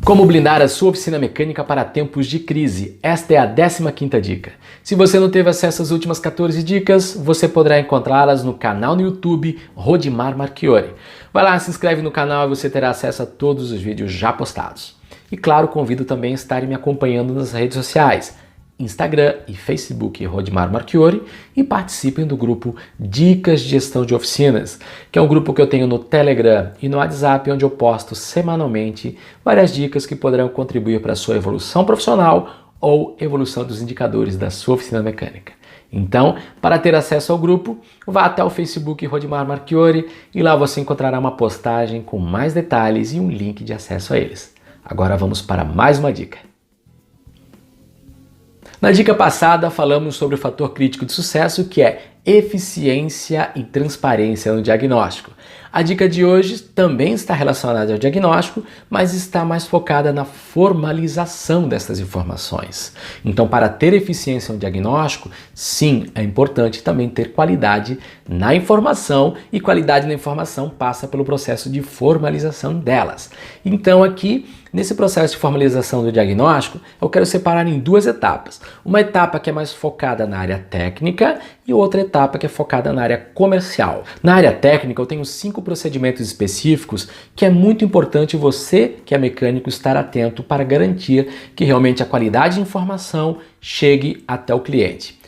Como blindar a sua oficina mecânica para tempos de crise? Esta é a 15ª dica. Se você não teve acesso às últimas 14 dicas, você poderá encontrá-las no canal no YouTube Rodimar Marchiori. Vai lá, se inscreve no canal e você terá acesso a todos os vídeos já postados. E claro, convido também a estarem me acompanhando nas redes sociais, Instagram e Facebook Rodimar Marchiori, e participem do grupo Dicas de Gestão de Oficinas, que é um grupo que eu tenho no Telegram e no WhatsApp, onde eu posto semanalmente várias dicas que poderão contribuir para a sua evolução profissional ou evolução dos indicadores da sua oficina mecânica. Então, para ter acesso ao grupo, vá até o Facebook Rodimar Marchiori e lá você encontrará uma postagem com mais detalhes e um link de acesso a eles. Agora vamos para mais uma dica. Na dica passada, falamos sobre o fator crítico de sucesso, que é eficiência e transparência no diagnóstico. A dica de hoje também está relacionada ao diagnóstico, mas está mais focada na formalização dessas informações. Então, para ter eficiência no diagnóstico, sim, é importante também ter qualidade na informação, e qualidade na informação passa pelo processo de formalização delas. Então, aqui, nesse processo de formalização do diagnóstico, eu quero separar em duas etapas. Uma etapa que é mais focada na área técnica e outra etapa que é focada na área comercial. Na área técnica, eu tenho 5 procedimentos específicos que é muito importante você, que é mecânico, estar atento para garantir que realmente a qualidade de informação chegue até o cliente.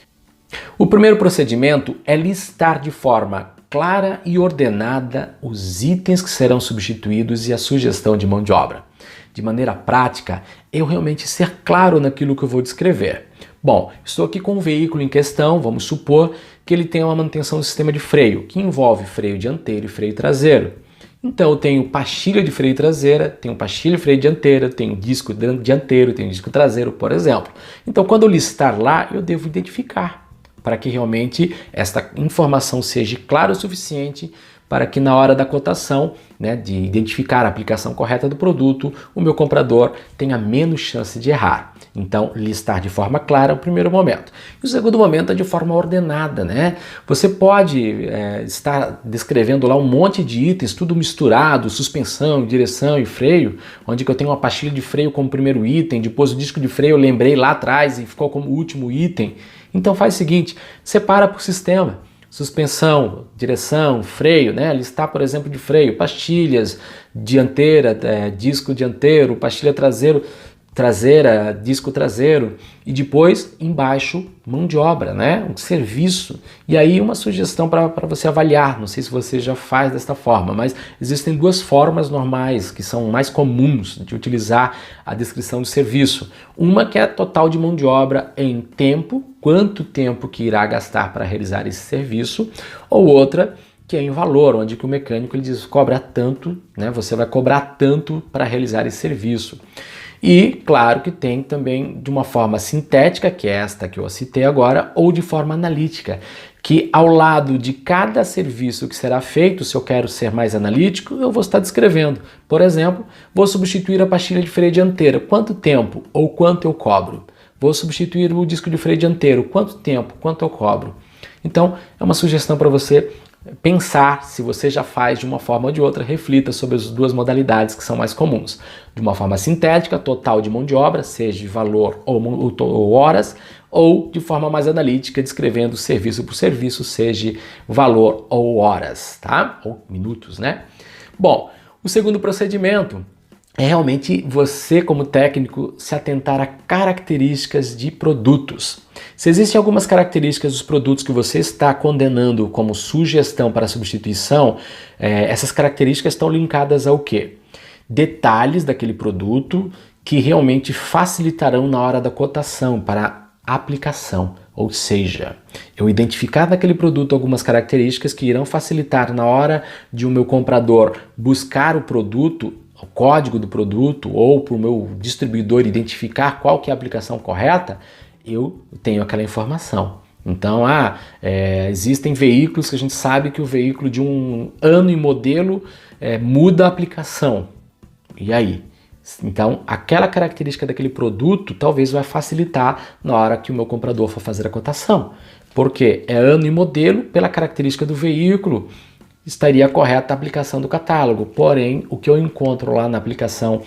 O primeiro procedimento é listar de forma clara e ordenada os itens que serão substituídos e a sugestão de mão de obra. De maneira prática, eu realmente ser claro naquilo que eu vou descrever. Bom, estou aqui com um veículo em questão, vamos supor que ele tenha uma manutenção do sistema de freio, que envolve freio dianteiro e freio traseiro. Então eu tenho pastilha de freio traseira, tenho pastilha de freio dianteira, tenho disco dianteiro, tenho disco traseiro, por exemplo. Então quando eu listar lá, eu devo identificar, para que realmente esta informação seja clara o suficiente para que na hora da cotação, de identificar a aplicação correta do produto, o meu comprador tenha menos chance de errar. Então, listar de forma clara é o primeiro momento. E o segundo momento é de forma ordenada, Você pode estar descrevendo lá um monte de itens, tudo misturado, suspensão, direção e freio, onde que eu tenho uma pastilha de freio como primeiro item, depois o disco de freio eu lembrei lá atrás e ficou como último item. Então faz o seguinte, separa por sistema. Suspensão, direção, freio, listar, por exemplo, de freio, pastilhas, dianteira, disco dianteiro, pastilha traseira, disco traseiro, e depois, embaixo, mão de obra, um serviço. E aí uma sugestão para você avaliar, não sei se você já faz desta forma, mas existem duas formas normais, que são mais comuns de utilizar a descrição de serviço. Uma que é total de mão de obra em tempo, quanto tempo que irá gastar para realizar esse serviço, ou outra que é em valor, onde que o mecânico ele diz, cobra tanto, você vai cobrar tanto para realizar esse serviço. E claro que tem também de uma forma sintética, que é esta que eu citei agora, ou de forma analítica, que ao lado de cada serviço que será feito, se eu quero ser mais analítico, eu vou estar descrevendo. Por exemplo, vou substituir a pastilha de freio dianteira, quanto tempo ou quanto eu cobro? Vou substituir o disco de freio dianteiro, quanto tempo, quanto eu cobro? Então, é uma sugestão para você pensar, se você já faz de uma forma ou de outra, reflita sobre as duas modalidades que são mais comuns. De uma forma sintética, total de mão de obra, seja de valor ou horas, ou de forma mais analítica, descrevendo serviço por serviço, seja valor ou horas, tá? Ou minutos, Bom, o segundo procedimento é realmente você, como técnico, se atentar a características de produtos. Se existem algumas características dos produtos que você está condenando como sugestão para substituição, essas características estão linkadas ao quê? Detalhes daquele produto que realmente facilitarão na hora da cotação para a aplicação. Ou seja, eu identificar naquele produto algumas características que irão facilitar na hora de o meu comprador buscar o produto, o código do produto, ou para o meu distribuidor identificar qual que é a aplicação correta, eu tenho aquela informação. Então, existem veículos que a gente sabe que o veículo de um ano e modelo muda a aplicação. E aí? Então, aquela característica daquele produto talvez vai facilitar na hora que o meu comprador for fazer a cotação. Porque é ano e modelo, pela característica do veículo, estaria correta a aplicação do catálogo. Porém, o que eu encontro lá na aplicação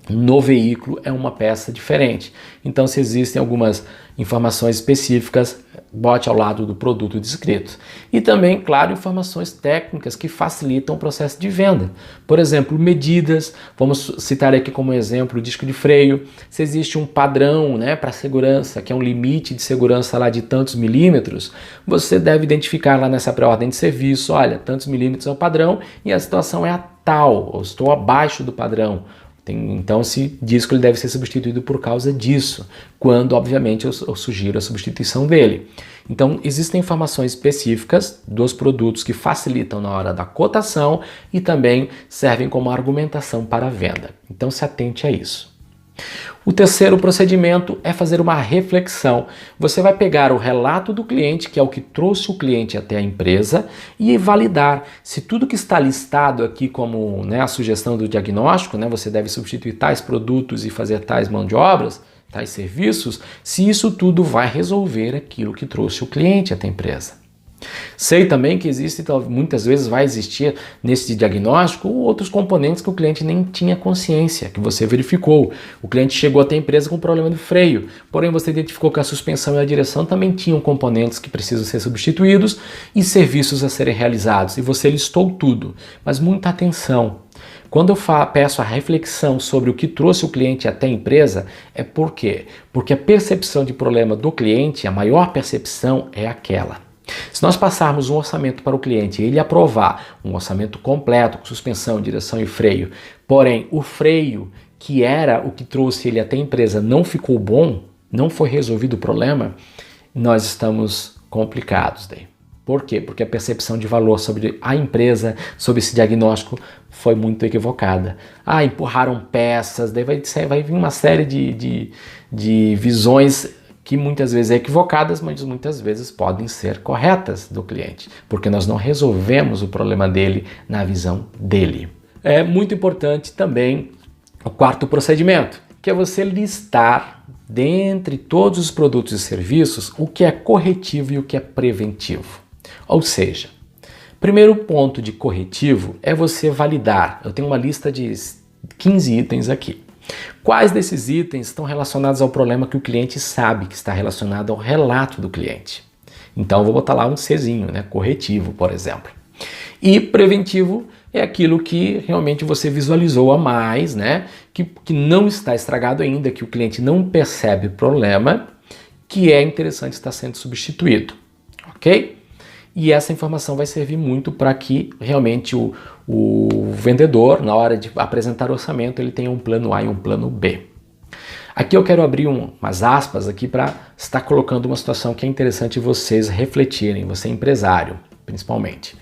no veículo é uma peça diferente. Então, se existem algumas informações específicas, bote ao lado do produto descrito. E também, claro, informações técnicas que facilitam o processo de venda. Por exemplo, medidas, vamos citar aqui como exemplo o disco de freio. Se existe um padrão, né, para segurança, que é um limite de segurança lá de tantos milímetros, você deve identificar lá nessa pré-ordem de serviço, olha, tantos milímetros é o padrão e a situação é a tal, ou estou abaixo do padrão. Então esse disco ele deve ser substituído por causa disso, quando obviamente eu sugiro a substituição dele. Então existem informações específicas dos produtos que facilitam na hora da cotação e também servem como argumentação para a venda. Então se atente a isso. O terceiro procedimento é fazer uma reflexão. Você vai pegar o relato do cliente, que é o que trouxe o cliente até a empresa, e validar se tudo que está listado aqui como, né, a sugestão do diagnóstico, né, você deve substituir tais produtos e fazer tais mão de obras, tais serviços, se isso tudo vai resolver aquilo que trouxe o cliente até a empresa. Sei também que existe, muitas vezes vai existir nesse diagnóstico outros componentes que o cliente nem tinha consciência, que você verificou. O cliente chegou até a empresa com problema de freio, porém você identificou que a suspensão e a direção também tinham componentes que precisam ser substituídos e serviços a serem realizados, e você listou tudo. Mas muita atenção! Quando eu peço a reflexão sobre o que trouxe o cliente até a empresa, é por quê? Porque a percepção de problema do cliente, a maior percepção é aquela. Se nós passarmos um orçamento para o cliente e ele aprovar um orçamento completo, com suspensão, direção e freio, porém o freio, que era o que trouxe ele até a empresa, não ficou bom, não foi resolvido o problema, nós estamos complicados daí. Por quê? Porque a percepção de valor sobre a empresa, sobre esse diagnóstico, foi muito equivocada. Empurraram peças, daí vai vir uma série de visões que muitas vezes é equivocadas, mas muitas vezes podem ser corretas do cliente, porque nós não resolvemos o problema dele na visão dele. É muito importante também o quarto procedimento, que é você listar, dentre todos os produtos e serviços, o que é corretivo e o que é preventivo. Ou seja, primeiro ponto de corretivo é você validar. Eu tenho uma lista de 15 itens aqui. Quais desses itens estão relacionados ao problema que o cliente sabe que está relacionado ao relato do cliente? Então eu vou botar lá um Czinho, né? Corretivo, por exemplo. E preventivo é aquilo que realmente você visualizou a mais, né? Que não está estragado ainda, que o cliente não percebe o problema, que é interessante estar sendo substituído, ok? E essa informação vai servir muito para que realmente o vendedor, na hora de apresentar o orçamento, ele tenha um plano A e um plano B. Aqui eu quero abrir umas aspas aqui para estar colocando uma situação que é interessante vocês refletirem, você empresário, principalmente.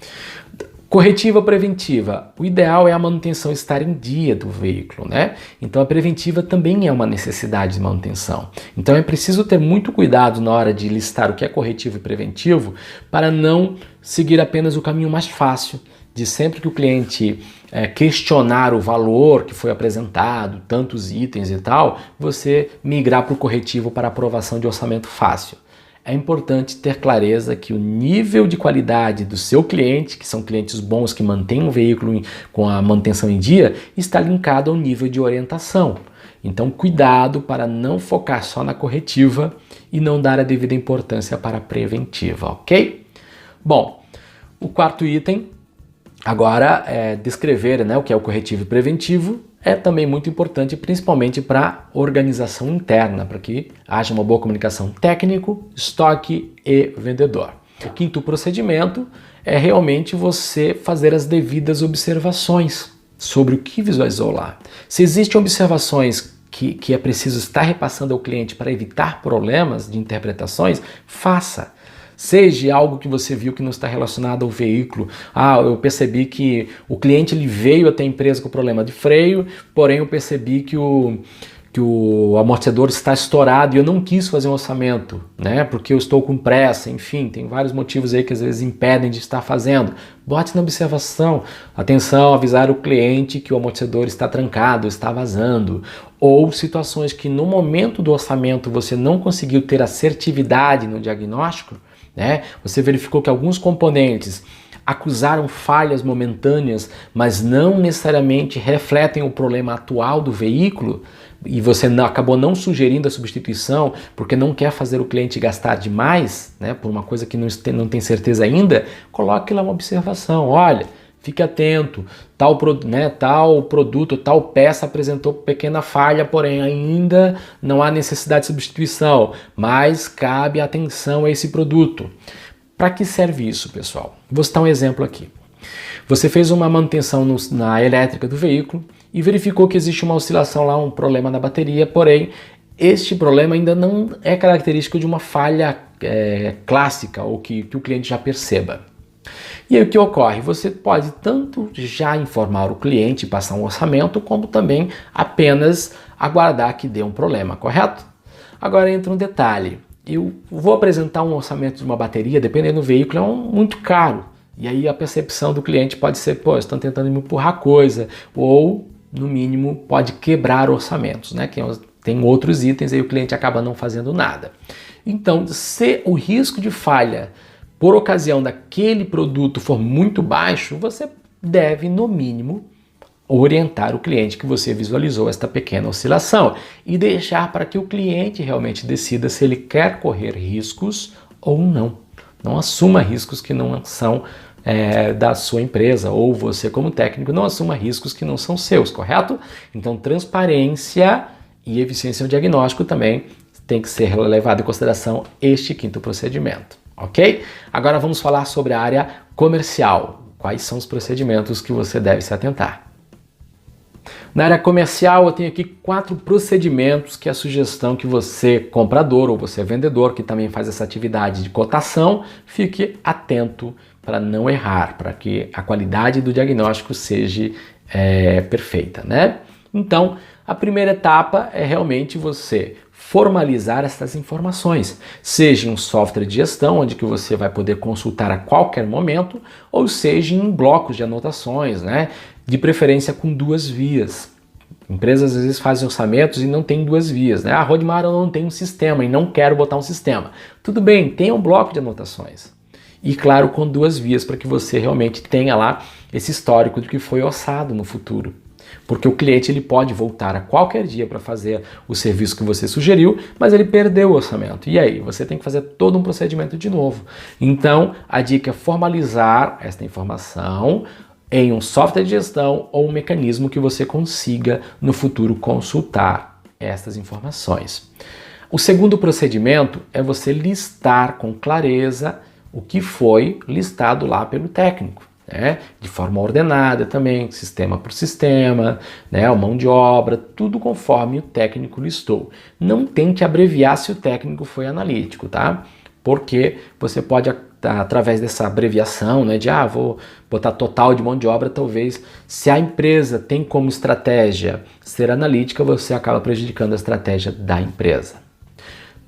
Corretiva preventiva. O ideal é a manutenção estar em dia do veículo, né? Então a preventiva também é uma necessidade de manutenção. Então é preciso ter muito cuidado na hora de listar o que é corretivo e preventivo para não seguir apenas o caminho mais fácil de sempre que o cliente questionar o valor que foi apresentado, tantos itens e tal, você migrar para o corretivo para aprovação de orçamento fácil. É importante ter clareza que o nível de qualidade do seu cliente, que são clientes bons que mantêm o veículo com a manutenção em dia, está linkado ao nível de orientação. Então, cuidado para não focar só na corretiva e não dar a devida importância para a preventiva, ok? Bom, o quarto item, agora, é descrever, né, o que é o corretivo e preventivo. É também muito importante, principalmente para a organização interna, para que haja uma boa comunicação técnico, estoque e vendedor. O quinto procedimento é realmente você fazer as devidas observações sobre o que visualizou lá. Se existem observações que é preciso estar repassando ao cliente para evitar problemas de interpretações, faça. Seja algo que você viu que não está relacionado ao veículo. Eu percebi que o cliente ele veio até a empresa com problema de freio, porém eu percebi que o amortecedor está estourado e eu não quis fazer um orçamento, né? Porque eu estou com pressa, enfim, tem vários motivos aí que às vezes impedem de estar fazendo. Bote na observação, atenção, avisar o cliente que o amortecedor está trancado, está vazando, ou situações que no momento do orçamento você não conseguiu ter assertividade no diagnóstico, né? Você verificou que alguns componentes acusaram falhas momentâneas, mas não necessariamente refletem o problema atual do veículo, e você acabou não sugerindo a substituição porque não quer fazer o cliente gastar demais, né, por uma coisa que não tem certeza ainda, coloque lá uma observação. Olha, fique atento, tal produto, tal peça apresentou pequena falha, porém ainda não há necessidade de substituição, mas cabe atenção a esse produto. Para que serve isso, pessoal? Vou citar um exemplo aqui. Você fez uma manutenção na elétrica do veículo e verificou que existe uma oscilação lá, um problema na bateria, porém este problema ainda não é característico de uma falha clássica ou que o cliente já perceba. E aí o que ocorre? Você pode tanto já informar o cliente e passar um orçamento, como também apenas aguardar que dê um problema, correto? Agora entra um detalhe. Eu vou apresentar um orçamento de uma bateria, dependendo do veículo, muito caro. E aí a percepção do cliente pode ser, pô, estão tentando me empurrar coisa, ou, no mínimo, pode quebrar orçamentos, né? Que tem outros itens e aí o cliente acaba não fazendo nada. Então, se o risco de falha por ocasião daquele produto for muito baixo, você deve, no mínimo, orientar o cliente que você visualizou esta pequena oscilação e deixar para que o cliente realmente decida se ele quer correr riscos ou não. Não assuma riscos que não são da sua empresa, ou você como técnico não assuma riscos que não são seus, correto? Então transparência e eficiência no diagnóstico também tem que ser levado em consideração este quinto procedimento, ok? Agora vamos falar sobre a área comercial. Quais são os procedimentos que você deve se atentar? Na área comercial eu tenho aqui 4 procedimentos que é a sugestão que você, comprador ou você vendedor, que também faz essa atividade de cotação, fique atento para não errar, para que a qualidade do diagnóstico seja perfeita, né? Então, a primeira etapa é realmente você formalizar essas informações, seja em um software de gestão, onde que você vai poder consultar a qualquer momento, ou seja em blocos de anotações, né? De preferência com 2 vias. Empresas às vezes fazem orçamentos e não tem 2 vias, né? Rodmar, eu não tenho um sistema e não quero botar um sistema. Tudo bem, tenha um bloco de anotações. E claro, com 2 vias para que você realmente tenha lá esse histórico do que foi orçado no futuro. Porque o cliente ele pode voltar a qualquer dia para fazer o serviço que você sugeriu, mas ele perdeu o orçamento. E aí? Você tem que fazer todo um procedimento de novo. Então, a dica é formalizar esta informação em um software de gestão ou um mecanismo que você consiga no futuro consultar estas informações. O segundo procedimento é você listar com clareza o que foi listado lá pelo técnico, né? De forma ordenada também, sistema por sistema, né? A mão de obra, tudo conforme o técnico listou. Não tente abreviar se o técnico foi analítico, tá? Porque você pode, através dessa abreviação, né, de vou botar total de mão de obra, talvez, se a empresa tem como estratégia ser analítica, você acaba prejudicando a estratégia da empresa.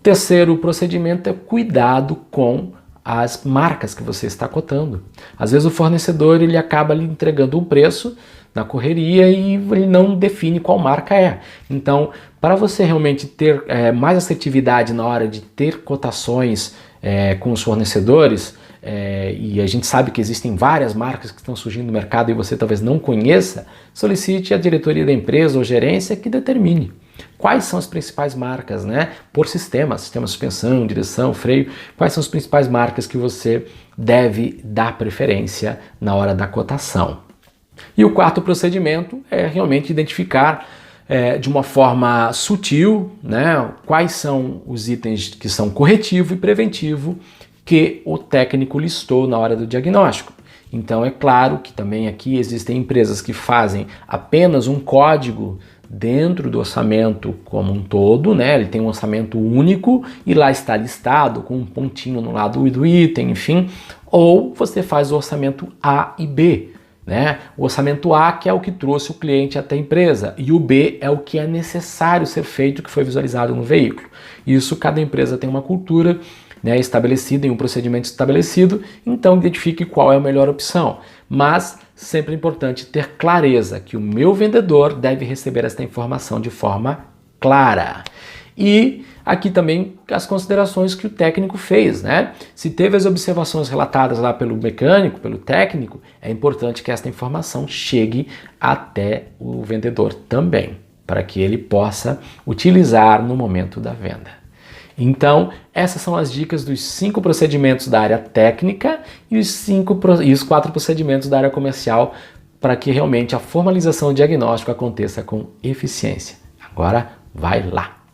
Terceiro procedimento é cuidado com as marcas que você está cotando. Às vezes o fornecedor ele acaba lhe entregando um preço na correria e ele não define qual marca é. Então, para você realmente ter mais assertividade na hora de ter cotações com os fornecedores, e a gente sabe que existem várias marcas que estão surgindo no mercado e você talvez não conheça, solicite a diretoria da empresa ou gerência que determine quais são as principais marcas, né? Por sistema, suspensão, direção, freio, quais são as principais marcas que você deve dar preferência na hora da cotação. E o quarto procedimento é realmente identificar de uma forma sutil, né, quais são os itens que são corretivo e preventivo que o técnico listou na hora do diagnóstico. Então é claro que também aqui existem empresas que fazem apenas um código dentro do orçamento como um todo, né? Ele tem um orçamento único e lá está listado com um pontinho no lado do item, enfim. Ou você faz o orçamento A e B, né? O orçamento A que é o que trouxe o cliente até a empresa e o B é o que é necessário ser feito, que foi visualizado no veículo. Isso cada empresa tem uma cultura, né, estabelecida em um procedimento estabelecido, então identifique qual é a melhor opção. Mas sempre é importante ter clareza que o meu vendedor deve receber esta informação de forma clara. E Aqui também as considerações que o técnico fez, né? Se teve as observações relatadas lá pelo mecânico, pelo técnico, é importante que esta informação chegue até o vendedor também, para que ele possa utilizar no momento da venda. Então, essas são as dicas dos 5 procedimentos da área técnica e os 4 procedimentos da área comercial para que realmente a formalização do diagnóstico aconteça com eficiência. Agora, vai lá!